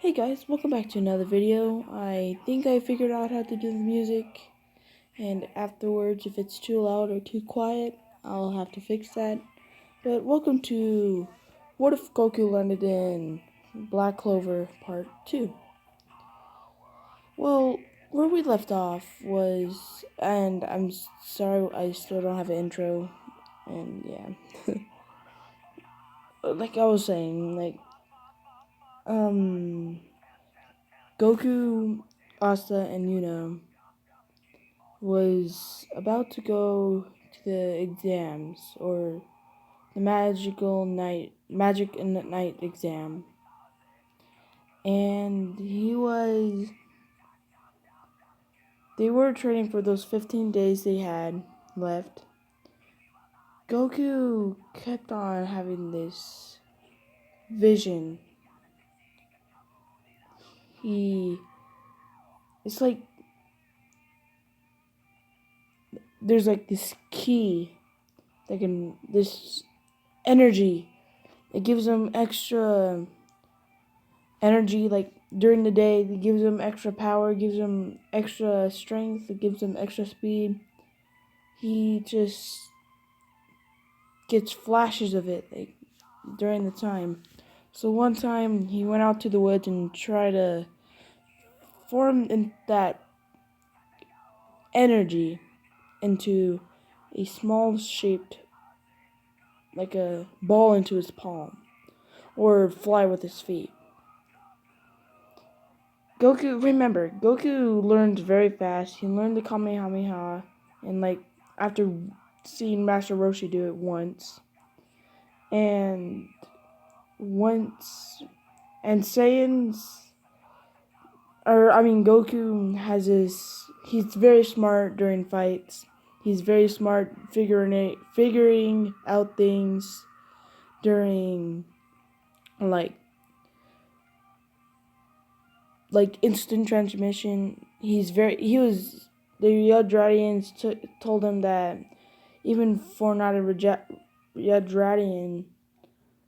Hey guys, welcome back to another video. I think I figured out how to do the music, and afterwards if it's too loud or too quiet, I'll have to fix that. But welcome to What If Goku Landed in Black Clover Part 2. Well, where we left off was, and I'm sorry I still don't have an intro, and yeah. Like I was saying, Goku, Asta, and Yuna was about to go to the exams, or the magic in the night exam, and they were training for those 15 days they had left. Goku kept on having this vision. It's like there's like this key this energy. It gives him extra energy, like during the day. It gives him extra power, gives him extra strength, it gives him extra speed. He just gets flashes of it, like during the time. So one time he went out to the woods and tried to form in that energy into a small shaped, like a ball, into his palm, or fly with his feet. Goku learned very fast. He learned the Kamehameha, and after seeing Master Roshi do it once, and once, and Goku has he's very smart during fights. He's very smart figuring out things during, like instant transmission. The Yadradians told him that even for not a Yadradian,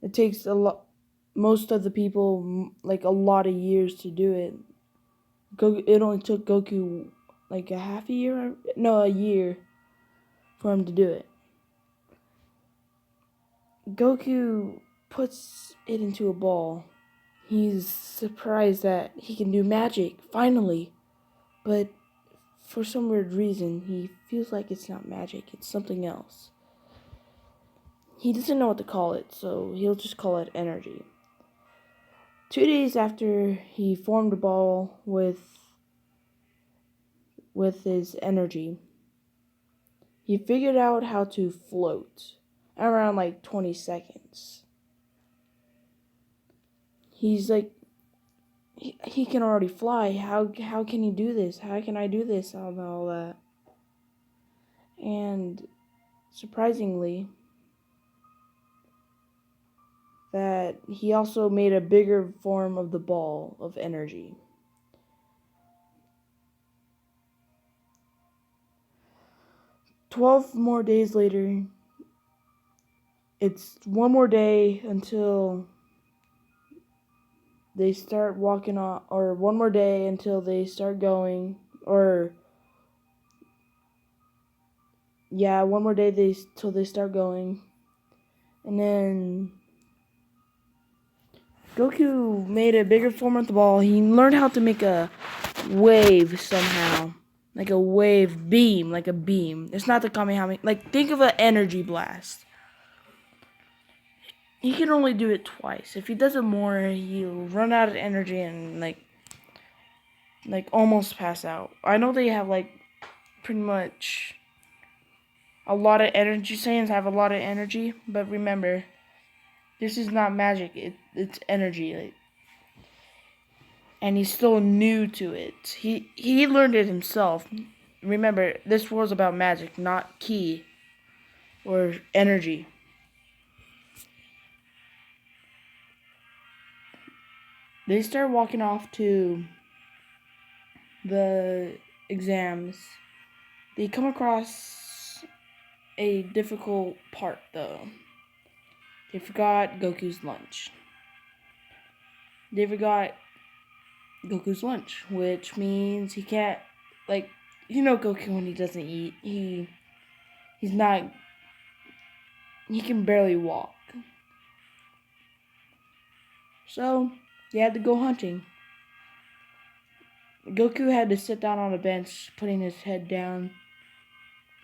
it takes most of the people like a lot of years to do it. It only took Goku like a year for him to do it. Goku puts it into a ball. He's surprised that he can do magic, finally. But for some weird reason, he feels like it's not magic, it's something else. He doesn't know what to call it, so he'll just call it energy. 2 days after he formed a ball with his energy, he figured out how to float around 20 seconds. He's like, he can already fly. How can he do this? How can I do this? All that. And surprisingly, that he also made a bigger form of the ball of energy. "12 more days later, it's one more day until they start walking on, or one more day until they start going, or yeah, one more day till they start going. And then Goku made a bigger form of the ball. He learned how to make a wave somehow. Like a wave beam, like a beam. It's not the Kamehameha. Like, think of an energy blast. He can only do it twice. If he does it more, he'll run out of energy and almost pass out. I know they have pretty much a lot of energy. Saiyans have a lot of energy, but remember, this is not magic. It's energy. And he's still new to it. He learned it himself. Remember, this was about magic, not ki or energy. They start walking off to the exams. They come across a difficult part, though. They forgot Goku's lunch. They forgot Goku's lunch, which means he can't, like, Goku when he doesn't eat, he's not, he can barely walk. So he had to go hunting. Goku had to sit down on a bench, putting his head down,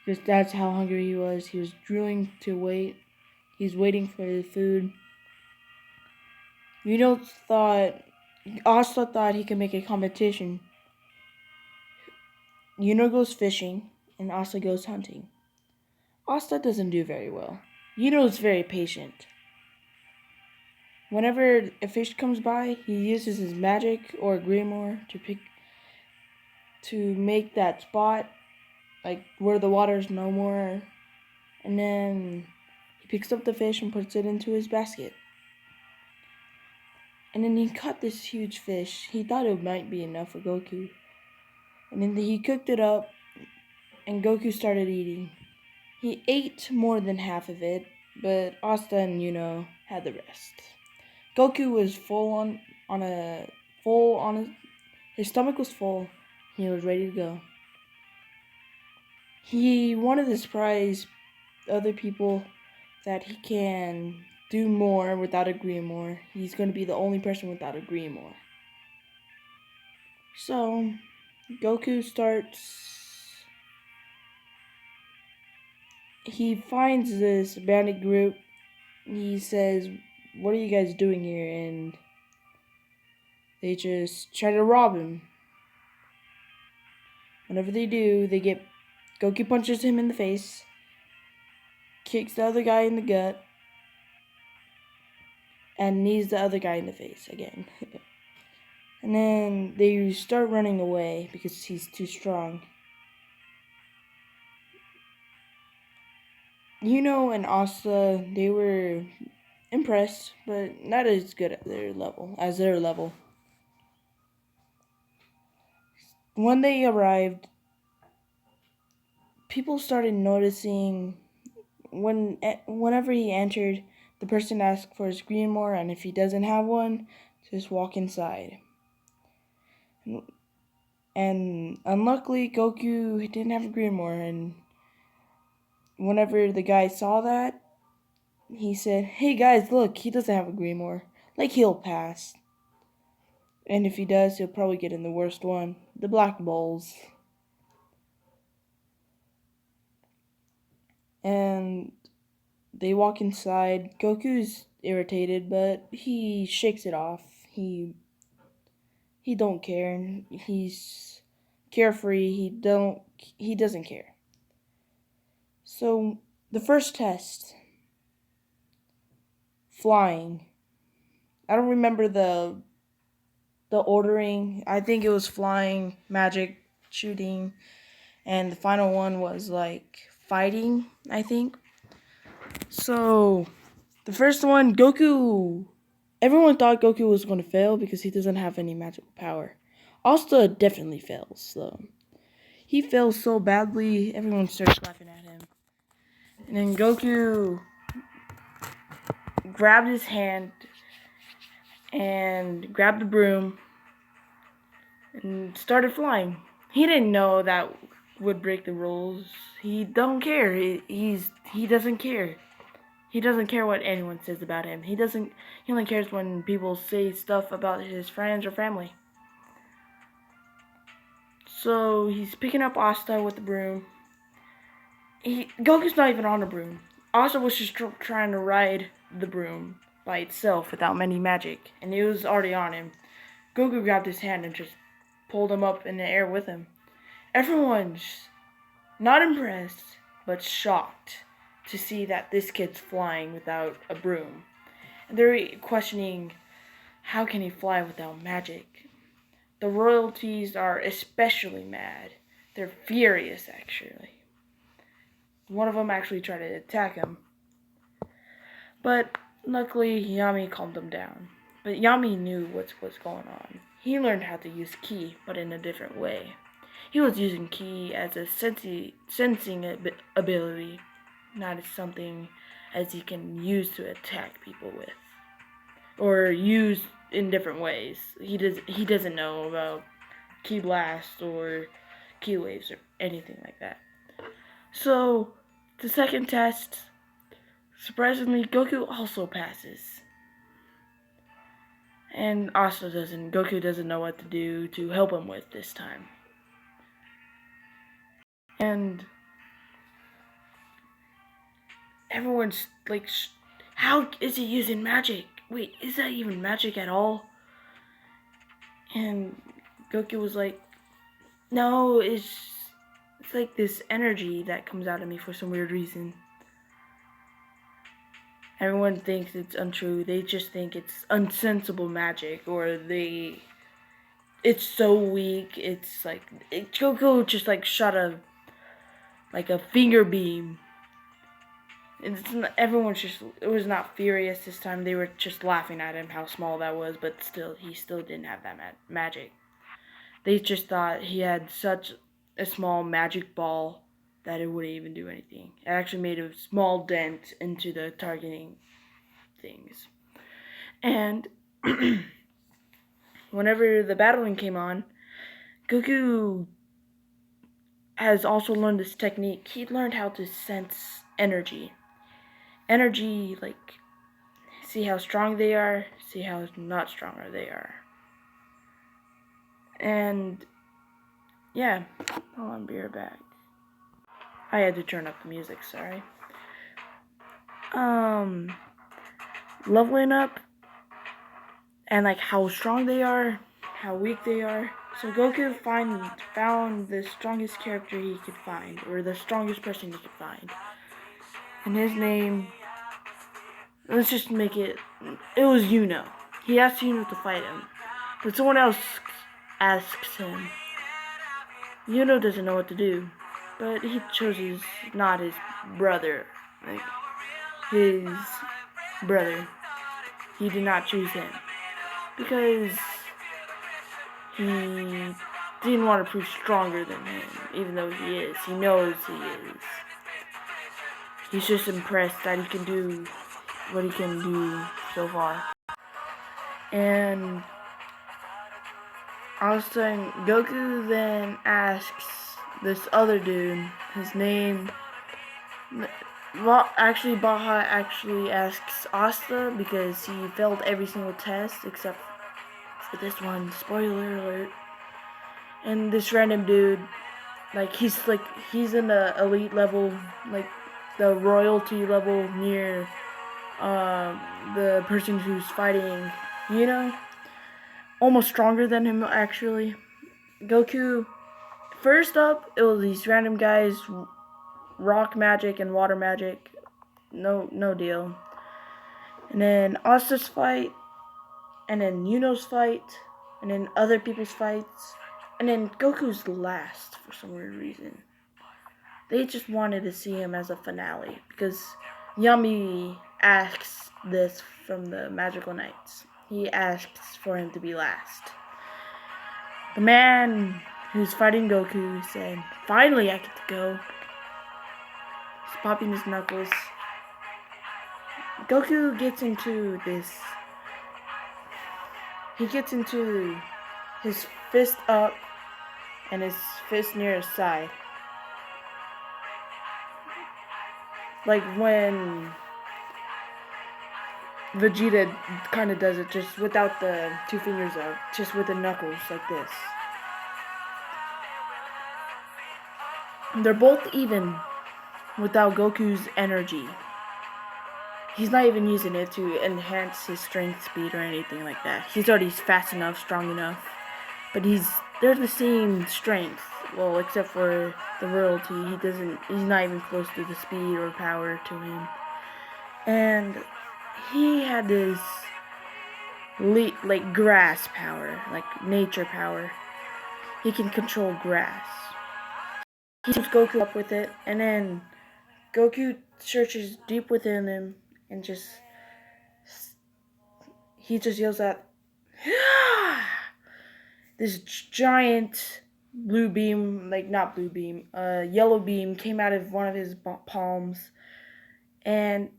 because that's how hungry he was. He was drooling to wait. He's waiting for the food. Asta thought he could make a competition. Goes fishing, and Asta goes hunting. Asta doesn't do very well. Is very patient. Whenever a fish comes by, he uses his magic or grimoire to make that spot, like where the water's no more, and then he picks up the fish and puts it into his basket. And then he caught this huge fish. He thought it might be enough for Goku. And then he cooked it up, and Goku started eating. He ate more than half of it, but Asta and had the rest. Goku was his stomach was full. He was ready to go. He wanted to surprise other people that he can do more without a grimoire. He's going to be the only person without a grimoire. So, Goku he finds this bandit group. He says, "What are you guys doing here?" And they just try to rob him. Whenever they do, Goku punches him in the face, kicks the other guy in the gut, and knees the other guy in the face again. And then they start running away because he's too strong. And Asta, they were impressed, but not as good at their level. When they arrived, people started noticing whenever he entered, the person asked for his grimoire, and if he doesn't have one, just walk inside. And unluckily, Goku didn't have a grimoire, and whenever the guy saw that, he said, "Hey guys, look, he doesn't have a grimoire. Like, he'll pass. And if he does, he'll probably get in the worst one, the Black Balls." And they walk inside. Goku's irritated, but he shakes it off. He don't care. He's carefree. He doesn't care. So the first test, flying. I don't remember the ordering. I think it was flying, magic, shooting, and the final one was like fighting, I think. So the first one, everyone thought Goku was going to fail because he doesn't have any magical power. Asta definitely fails, though. He fails so badly, everyone starts laughing at him. And then Goku grabbed his hand and grabbed the broom and started flying. He didn't know that would break the rules. He don't care. He doesn't care. He doesn't care what anyone says about him. He only cares when people say stuff about his friends or family. So he's picking up Asta with the broom. Goku's not even on the broom. Asta was just trying to ride the broom by itself without any magic, and it was already on him. Goku grabbed his hand and just pulled him up in the air with him. Everyone's not impressed, but shocked to see that this kid's flying without a broom. And they're questioning, how can he fly without magic? The royalties are especially mad. They're furious, actually. One of them actually tried to attack him. But luckily, Yami calmed him down. But Yami knew what was going on. He learned how to use ki, but in a different way. He was using ki as a sensing ability, not as something as he can use to attack people with. Or use in different ways. He doesn't know about ki blast or ki waves or anything like that. So the second test, surprisingly, Goku also passes. And Goku doesn't know what to do to help him with this time. And everyone's like, how is he using magic? Wait, is that even magic at all? And Goku was like, no, it's like this energy that comes out of me for some weird reason. Everyone thinks it's untrue. They just think it's unsensible magic, or it's so weak. It's like Goku just like shot a finger beam. It was not furious this time. They were just laughing at him how small that was, but he still didn't have that magic. They just thought he had such a small magic ball that it wouldn't even do anything. It actually made a small dent into the targeting things. And whenever the battling came on, Goku has also learned this technique. He learned how to sense energy. Energy, like, see how strong they are, see how not stronger they are. And, yeah. Hold on, be right back. I had to turn up the music, sorry. Leveling up, and like how strong they are, how weak they are. So Goku found the strongest character he could find, or the strongest person he could find. And his name, let's just make it was Yuno. He asked Yuno to fight him, but someone else asks him. Yuno doesn't know what to do, but he chose not his brother, like his brother. He did not choose him because he didn't want to prove stronger than him, even though he is. He knows he is. He's just impressed that he can do what he can do so far. And all of a sudden, Goku then asks this other dude, his name, Baha actually asks Asta because he failed every single test except for this one, spoiler alert. And this random dude, he's in the elite level, like the royalty level near the person who's fighting, almost stronger than him actually. Goku, first up, it was these random guys, rock magic and water magic, no deal. And then Asta's fight, and then Yuno's fight, and then other people's fights, and then Goku's last for some weird reason. They just wanted to see him as a finale because Yami asks this from the Magical Knights. He asks for him to be last. The man who's fighting Goku said, "Finally I get to go." He's popping his knuckles. Goku gets into this. He gets into his fist up and his fist near his side. Like when Vegeta kind of does it, just without the two fingers up, just with the knuckles like this. They're both even without Goku's energy. He's not even using it to enhance his strength, speed, or anything like that. He's already fast enough, strong enough. But they're the same strength. Well, except for the royalty, he's not even close to the speed or power to him. And he had this grass power, like nature power. He can control grass. He keeps Goku up with it, and then Goku searches deep within him and he just yells out, this giant blue beam, yellow beam came out of one of his palms, and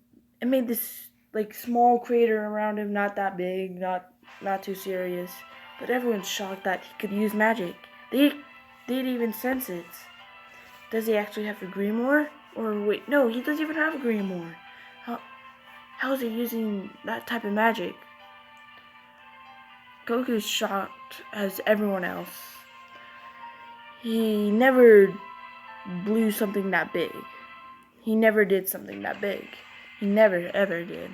it made this small crater around him, not that big, not not too serious. But everyone's shocked that he could use magic. They'd even sense it. Does he actually have a grimoire? Or wait, no, he doesn't even have a grimoire. How is he using that type of magic? Goku's shocked as everyone else. He never blew something that big. He never did something that big. He never ever did.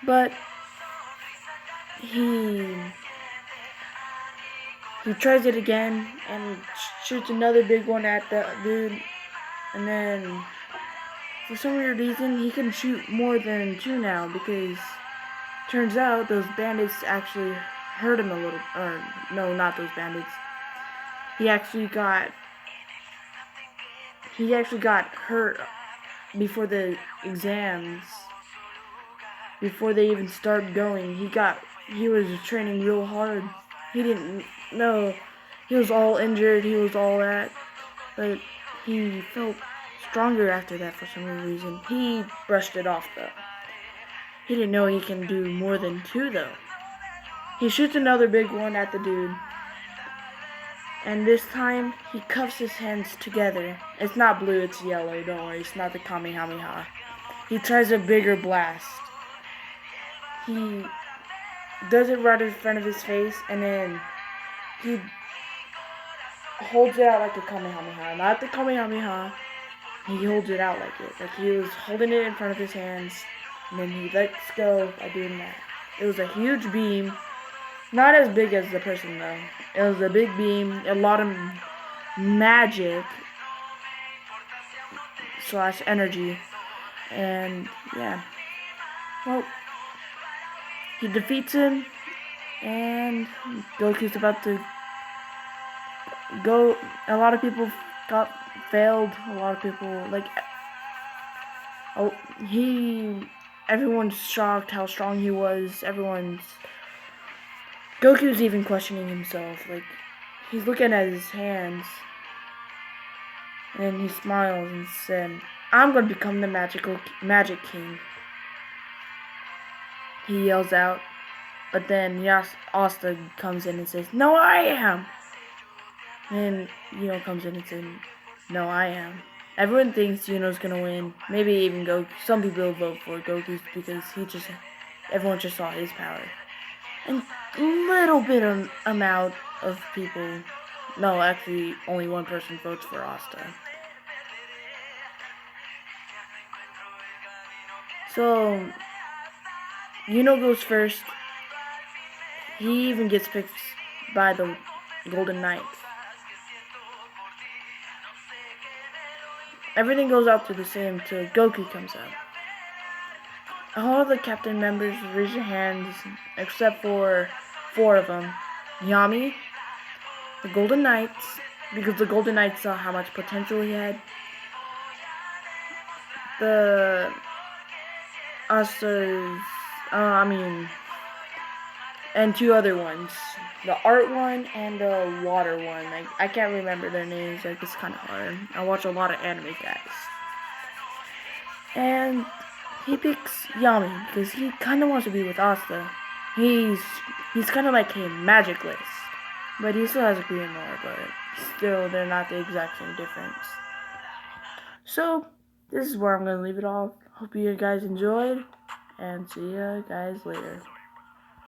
But he tries it again and shoots another big one at the dude. And then, for some weird reason, he can shoot more than 2 now because turns out those bandits actually hurt him a little. Or, no, not those bandits. He actually got hurt before the exams. Before they even started going, he was training real hard. He didn't know. He was all injured. He was all that. But he felt stronger after that for some reason. He brushed it off, though. He didn't know he can do more than 2, though. He shoots another big one at the dude. And this time, he cuffs his hands together. It's not blue, it's yellow. Don't worry, it's not the Kamehameha. He tries a bigger blast. He does it right in front of his face, and then he holds it out like a Kamehameha. Not the Kamehameha. He holds it out like it. Like he was holding it in front of his hands, and then he lets go by doing that. It was a huge beam. Not as big as the person, though. It was a big beam, a lot of magic / energy. And, yeah. Well, he defeats him, and Goku's about to go. A lot of people failed. A lot of people, everyone's shocked how strong he was. Goku's even questioning himself. Like, he's looking at his hands, and he smiles and said, "I'm going to become the Magic King." He yells out, but then Asta comes in and says, "No, I am!" And Yuno comes in and says, "No, I am." Everyone thinks Yuno's gonna win. Maybe even Goku. Some people will vote for Goku because everyone just saw his power. And little bit amount of people, no, actually only one person votes for Asta. So, Yuno goes first. He even gets picked by the Golden Knights. Everything goes out to the same till Goku comes out. All the captain members raise your hands except for 4 of them. Yami, the Golden Knights, because the Golden Knights saw how much potential he had. The Asta's, and 2 other ones. The art one and the water one. I can't remember their names. It's kind of hard. I watch a lot of anime guys. And he picks Yami because he kind of wants to be with Asta. He's kind of like a magicless. But he still has a grimoire, but still they're not the exact same difference. So, this is where I'm going to leave it off. Hope you guys enjoyed, and see you guys later.